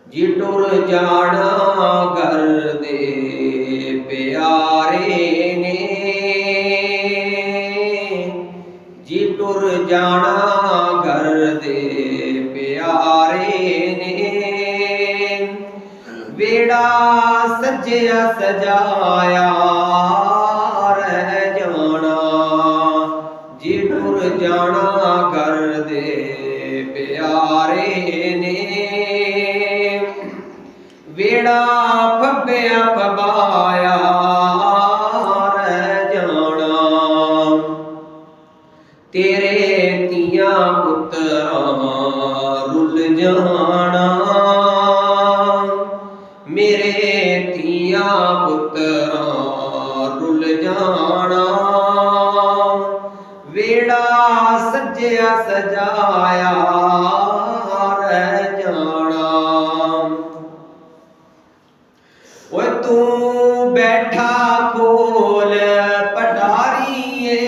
जी टुर जाना घर दे प्यारे ने, जी टुर जाना घर दे प्यारे ने। वेड़ा सजया सजाया रह जाना, जी टुर जाना घर दे प्यारे ने। वेड़ा फब्बिया फबाया रह जाना, तेरे तियां पुत्तरां रुल जाना, मेरे तियां पुत्तरां रुल जाना। वेड़ा सजया सजाया रह जाना। वो तू बैठा खोल पटारीए,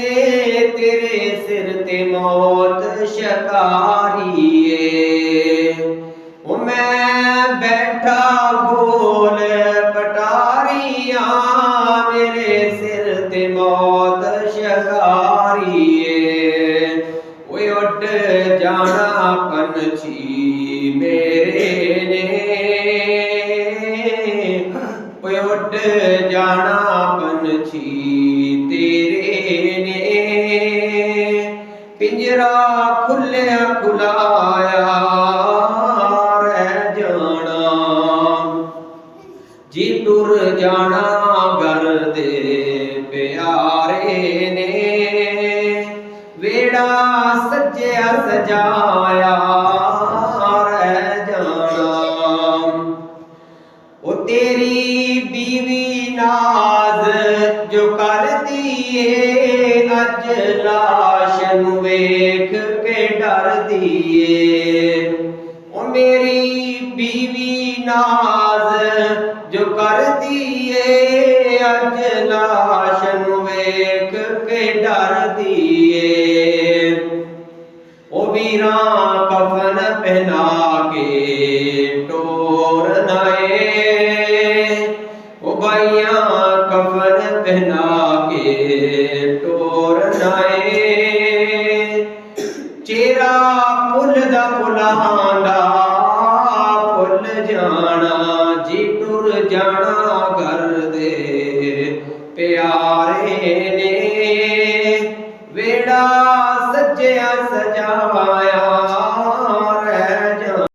तेरे सिर ते मौत शकारीए। वो मैं बैठा खोल पटारिया, मेरे सिर ते मौत शकारीए। वो उड़ जाना पंछी मेरे ने, उड़ जाना पंछी तेरे ने। पिंजरा खुलिया खुलाया रह जाना, जी टुर जाना घर दे प्यारे ने। वेड़ा सजया सजाया रह जाना। ओ तेरी बीवी नाज जो कर दिए, अज लाश नूं वेख के डर दिए। ओ मेरी बीवी नाज जो कर दिए, अज लाश नूं वेख के डर दिए। ओ वीरा कफन पहना के टोर नाए, ओ भाइयां कफन पहना के टोर नाए। चेहरा भुलदा भुलांदा भुल जाना, जी टुर जाना घर दे प्यारे।